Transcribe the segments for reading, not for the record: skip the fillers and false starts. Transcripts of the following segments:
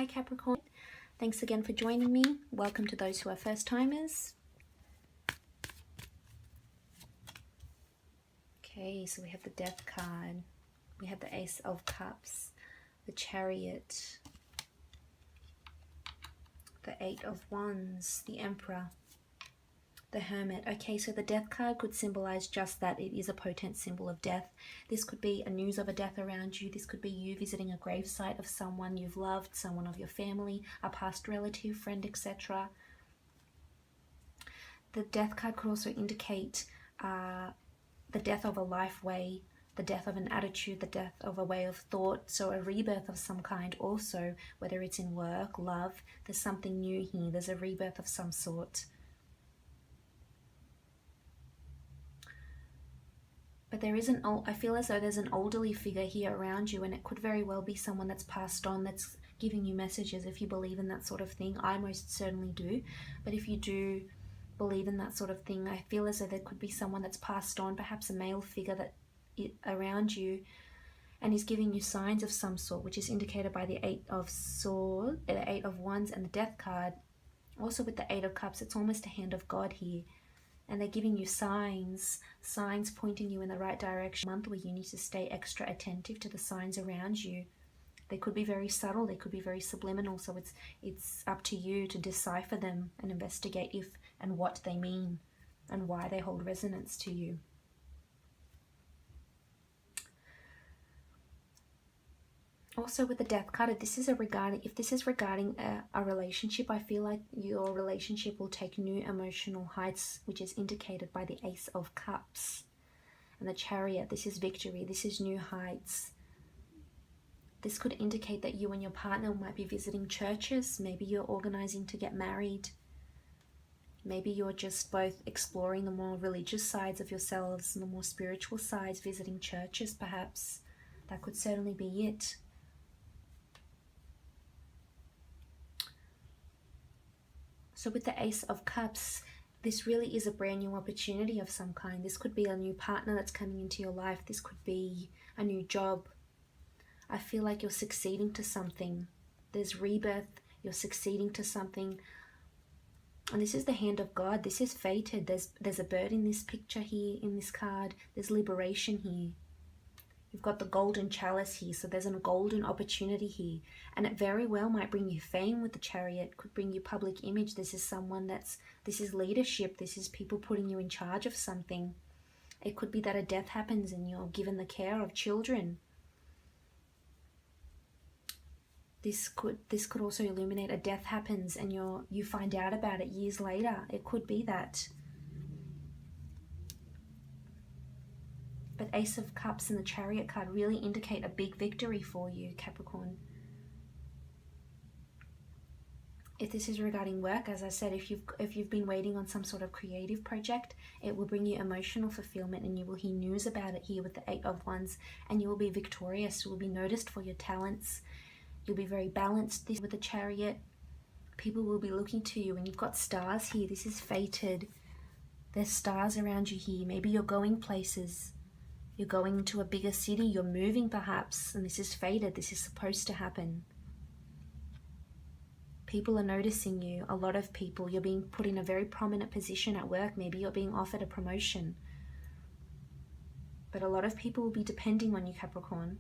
Hi Capricorn, thanks again for joining me. Welcome to those who are first timers. Okay, so we have the Death card, we have the Ace of Cups, the Chariot, the Eight of Wands, the Emperor, the Hermit. Okay, so the Death card could symbolize just that. It is a potent symbol of death. This could be a news of a death around you. This could be you visiting a gravesite of someone you've loved, someone of your family, a past relative, friend, etc. The Death card could also indicate the death of a life way, the death of an attitude, the death of a way of thought. So a rebirth of some kind also, whether it's in work, love, there's something new here. There's a rebirth of some sort. But there is I feel as though there's an elderly figure here around you, and it could very well be someone that's passed on, that's giving you messages. If you believe in that sort of thing, I most certainly do. But if you do believe in that sort of thing, I feel as though there could be someone that's passed on, perhaps a male figure around you, and is giving you signs of some sort, which is indicated by the Eight of Swords, the Eight of Wands, and the Death card. Also with the Eight of Cups, it's almost a hand of God here. And they're giving you signs pointing you in the right direction. A month where you need to stay extra attentive to the signs around you. They could be very subtle, they could be very subliminal, so it's up to you to decipher them and investigate if and what they mean and why they hold resonance to you. Also with the Death card, if this is regarding a relationship, I feel like your relationship will take new emotional heights, which is indicated by the Ace of Cups and the Chariot. This is victory, this is new heights. This could indicate that you and your partner might be visiting churches. Maybe you're organizing to get married. Maybe you're just both exploring the more religious sides of yourselves and the more spiritual sides, visiting churches perhaps. That could certainly be it. So with the Ace of Cups, this really is a brand new opportunity of some kind. This could be a new partner that's coming into your life. This could be a new job. I feel like you're succeeding to something. There's rebirth, you're succeeding to something. And this is the hand of God. This is fated. There's a bird in this picture here, in this card. There's liberation here. You've got the golden chalice here, so there's a golden opportunity here. And it very well might bring you fame with the Chariot, could bring you public image. This is this is leadership, this is people putting you in charge of something. It could be that a death happens and you're given the care of children. This could also illuminate a death happens and you find out about it years later. It could be that. But Ace of Cups and the Chariot card really indicate a big victory for you, Capricorn. If this is regarding work, as I said, if you've been waiting on some sort of creative project, it will bring you emotional fulfillment and you will hear news about it here with the Eight of Wands, and you will be victorious. You will be noticed for your talents. You'll be very balanced with the Chariot. People will be looking to you, and you've got stars here. This is fated. There's stars around you here. Maybe you're going places. You're going to a bigger city, you're moving perhaps, and this is fated, this is supposed to happen. People are noticing you, a lot of people. You're being put in a very prominent position at work. Maybe you're being offered a promotion. But a lot of people will be depending on you, Capricorn.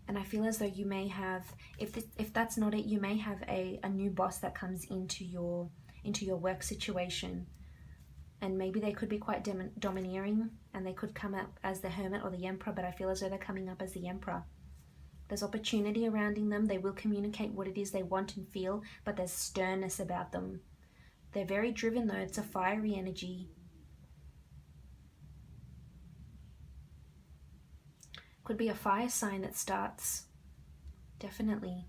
And I feel as though you may have, if that's not it, you may have a new boss that comes into your work situation. And maybe they could be quite domineering, and they could come up as the Hermit or the Emperor, but I feel as though they're coming up as the Emperor. There's opportunity surrounding them. They will communicate what it is they want and feel, but there's sternness about them. They're very driven though. It's a fiery energy. Could be a fire sign that starts. Definitely.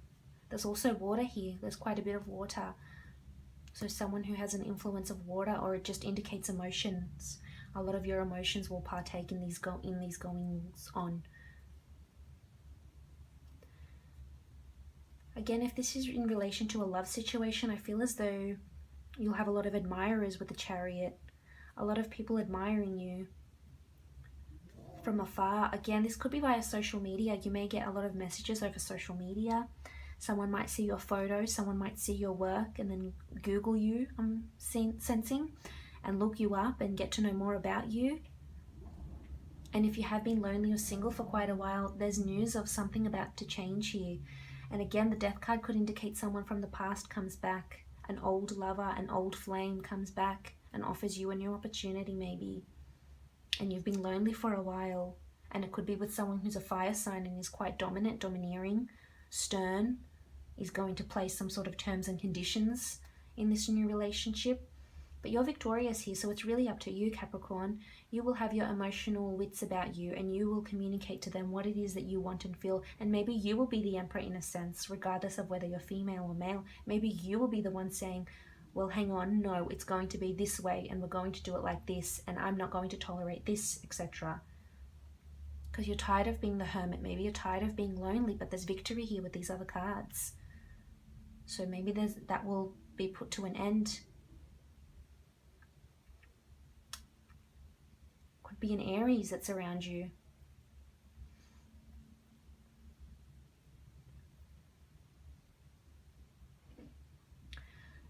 There's also water here. There's quite a bit of water. So someone who has an influence of water, or it just indicates emotions. A lot of your emotions will partake in these goings on. Again, if this is in relation to a love situation, I feel as though you'll have a lot of admirers with the Chariot. A lot of people admiring you. from afar. Again, this could be via social media. You may get a lot of messages over social media. Someone might see your photo, someone might see your work and then Google you, I'm sensing, and look you up and get to know more about you. And if you have been lonely or single for quite a while, there's news of something about to change here. And again, the Death card could indicate someone from the past comes back. An old lover, an old flame comes back and offers you a new opportunity maybe. And you've been lonely for a while. And it could be with someone who's a fire sign and is quite dominant, domineering, stern, is going to place some sort of terms and conditions in this new relationship. But you're victorious here, so it's really up to you, Capricorn. You will have your emotional wits about you and you will communicate to them what it is that you want and feel. And maybe you will be the emperor in a sense, regardless of whether you're female or male. Maybe you will be the one saying, well, hang on, no, it's going to be this way and we're going to do it like this and I'm not going to tolerate this, etc. Because you're tired of being the hermit. Maybe you're tired of being lonely, but there's victory here with these other cards. So maybe that will be put to an end. Could be an Aries that's around you.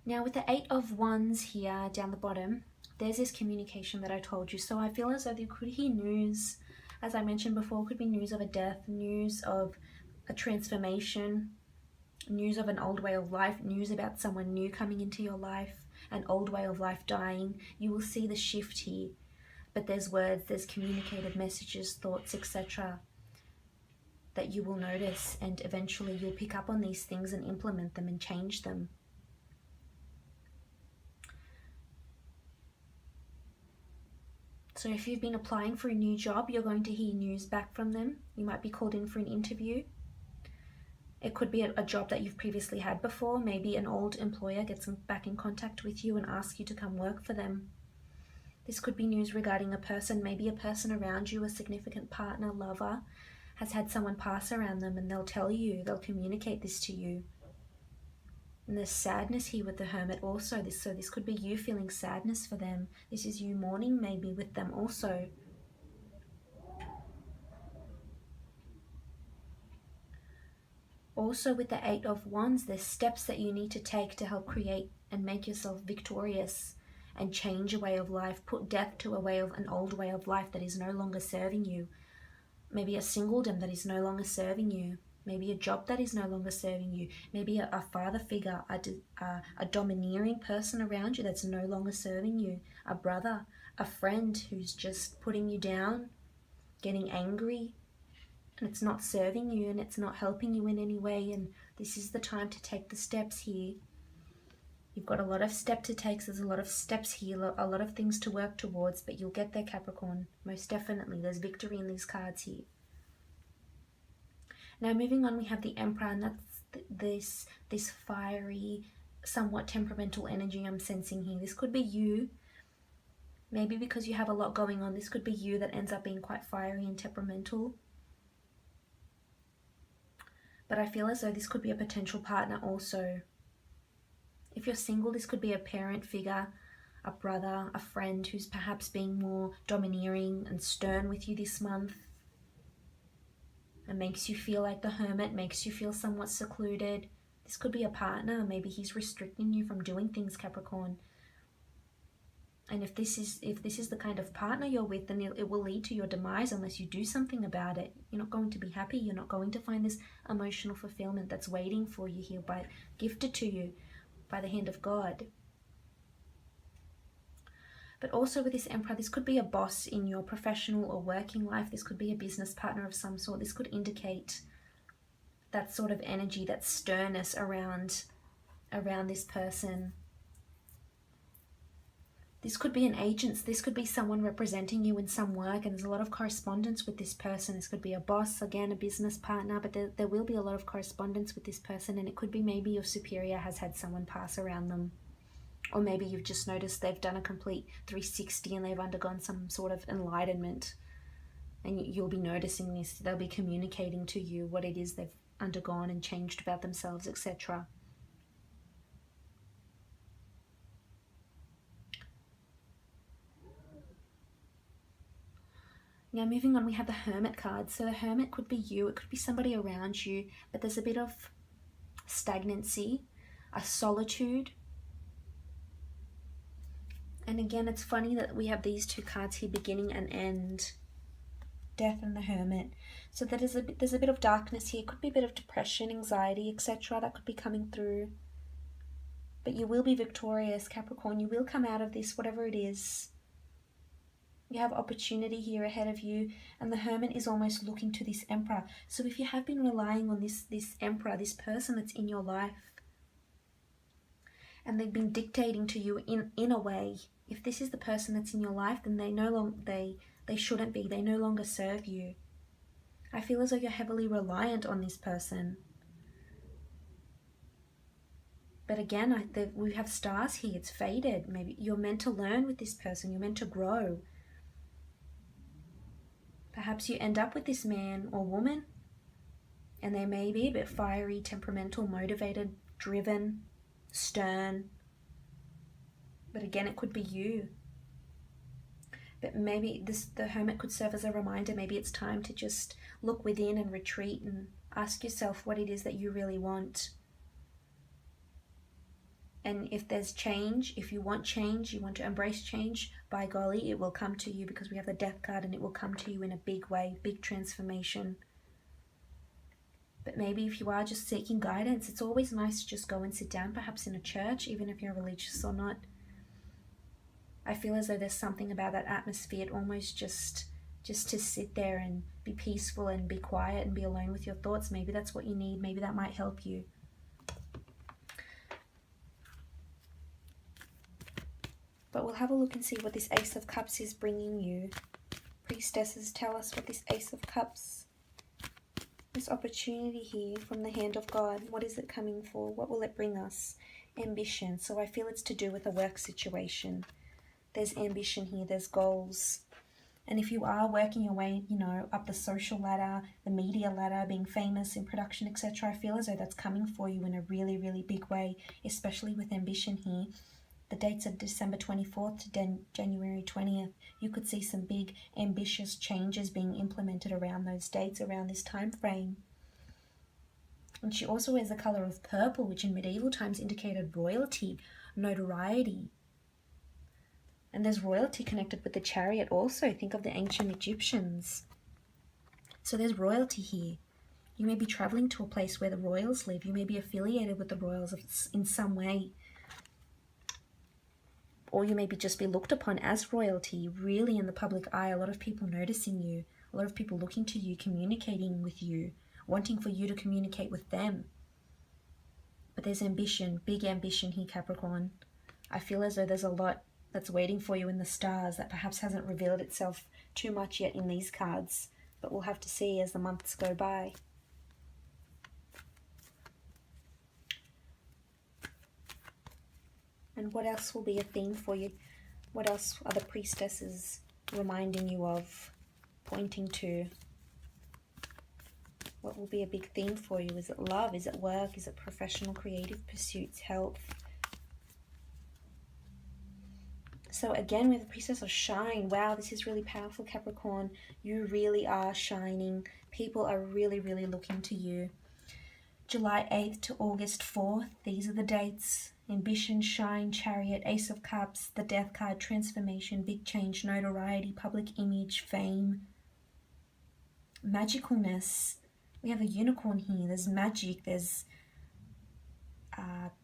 Now with the 8 of Wands here down the bottom, there's this communication that I told you. So I feel as though you could hear news, as I mentioned before, could be news of a death, news of a transformation, news of an old way of life, news about someone new coming into your life, an old way of life dying. You will see the shift here. But there's words, there's communicated messages, thoughts, etc. that you will notice, and eventually you'll pick up on these things and implement them and change them. So if you've been applying for a new job, you're going to hear news back from them. You might be called in for an interview. It could be a job that you've previously had before. Maybe an old employer gets back in contact with you and asks you to come work for them. This could be news regarding a person, maybe a person around you, a significant partner, lover, has had someone pass around them and they'll tell you, they'll communicate this to you. And there's sadness here with the Hermit also. So this could be you feeling sadness for them. This is you mourning maybe with them also. Also with the 8 of Wands, there's steps that you need to take to help create and make yourself victorious and change a way of life, put death to an old way of life that is no longer serving you. Maybe a singledom that is no longer serving you. Maybe a job that is no longer serving you. Maybe a father figure, a domineering person around you that's no longer serving you. A brother, a friend who's just putting you down, getting angry, and it's not serving you and it's not helping you in any way. And this is the time to take the steps here. You've got a lot of steps to take. So there's a lot of steps here, a lot of things to work towards, but you'll get there, Capricorn. Most definitely. There's victory in these cards here. Now moving on, we have the Emperor, and that's this fiery, somewhat temperamental energy I'm sensing here. This could be you. Maybe because you have a lot going on, this could be you that ends up being quite fiery and temperamental. But I feel as though this could be a potential partner also. If you're single, this could be a parent figure, a brother, a friend who's perhaps being more domineering and stern with you this month. It makes you feel like the Hermit, makes you feel somewhat secluded. This could be a partner. Maybe he's restricting you from doing things, Capricorn. And if this is the kind of partner you're with, then it will lead to your demise unless you do something about it. You're not going to be happy. You're not going to find this emotional fulfillment that's waiting for you here, gifted to you by the hand of God. But also with this Emperor, this could be a boss in your professional or working life. This could be a business partner of some sort. This could indicate that sort of energy, that sternness around this person. This could be an agent. This could be someone representing you in some work, and there's a lot of correspondence with this person. This could be a boss, again, a business partner, but there will be a lot of correspondence with this person, and it could be maybe your superior has had someone pass around them. Or maybe you've just noticed they've done a complete 360 and they've undergone some sort of enlightenment. And you'll be noticing this. They'll be communicating to you what it is they've undergone and changed about themselves, etc. Now moving on, we have the Hermit card. So the Hermit could be you, it could be somebody around you, but there's a bit of stagnancy, a solitude. And again, it's funny that we have these two cards here, beginning and end. Death and the Hermit. So there's a bit of darkness here. It could be a bit of depression, anxiety, etc. that could be coming through. But you will be victorious, Capricorn. You will come out of this, whatever it is. You have opportunity here ahead of you, and the Hermit is almost looking to this Emperor. So if you have been relying on this Emperor, this person that's in your life, and they've been dictating to you in a way, if this is the person that's in your life, then they shouldn't be. They no longer serve you. I feel as though you're heavily reliant on this person. But again, we have stars here. It's faded. Maybe you're meant to learn with this person. You're meant to grow. Perhaps you end up with this man or woman, and they may be a bit fiery, temperamental, motivated, driven, stern. But again, it could be you. But maybe the Hermit could serve as a reminder. Maybe it's time to just look within and retreat and ask yourself what it is that you really want. And if there's change, if you want change, you want to embrace change, by golly, it will come to you, because we have the Death card, and it will come to you in a big way, big transformation. But maybe if you are just seeking guidance, it's always nice to just go and sit down, perhaps in a church, even if you're religious or not. I feel as though there's something about that atmosphere, almost just to sit there and be peaceful and be quiet and be alone with your thoughts. Maybe that's what you need. Maybe that might help you. But we'll have a look and see what this Ace of Cups is bringing you. Priestesses, tell us what this Ace of Cups, this opportunity here from the hand of God, what is it coming for? What will it bring us? Ambition. So I feel it's to do with a work situation. There's ambition here, there's goals. And if you are working your way, up the social ladder, the media ladder, being famous in production, etc., I feel as though that's coming for you in a really, really big way, especially with ambition here. The dates of December 24th to January 20th, you could see some big ambitious changes being implemented around those dates, around this time frame. And she also wears the color of purple, which in medieval times indicated royalty, notoriety. And there's royalty connected with the Chariot also. Think of the ancient Egyptians. So there's royalty here. You may be traveling to a place where the royals live. You may be affiliated with the royals in some way. Or you may just be looked upon as royalty, really in the public eye. A lot of people noticing you. A lot of people looking to you, communicating with you, wanting for you to communicate with them. But there's ambition, big ambition here, Capricorn. I feel as though there's a lot that's waiting for you in the stars that perhaps hasn't revealed itself too much yet in these cards. But we'll have to see as the months go by. And what else will be a theme for you? What else are the priestesses reminding you of, pointing to? What will be a big theme for you? Is it love? Is it work? Is it professional, creative pursuits, health? So again, with the Priestess of Shine, wow, this is really powerful, Capricorn. You really are shining. People are really, really looking to you. July 8th to August 4th, these are the dates. Ambition, Shine, Chariot, Ace of Cups, the Death card, transformation, big change, notoriety, public image, fame, magicalness. We have a unicorn here. There's magic. There's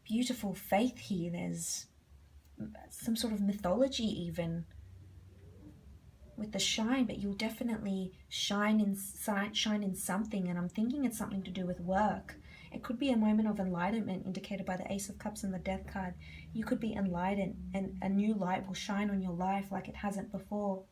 beautiful faith here. There's some sort of mythology even with the shine, but you'll definitely shine in something, and I'm thinking it's something to do with work. It could be a moment of enlightenment indicated by the Ace of Cups and the Death card. You could be enlightened, and a new light will shine on your life like it hasn't before.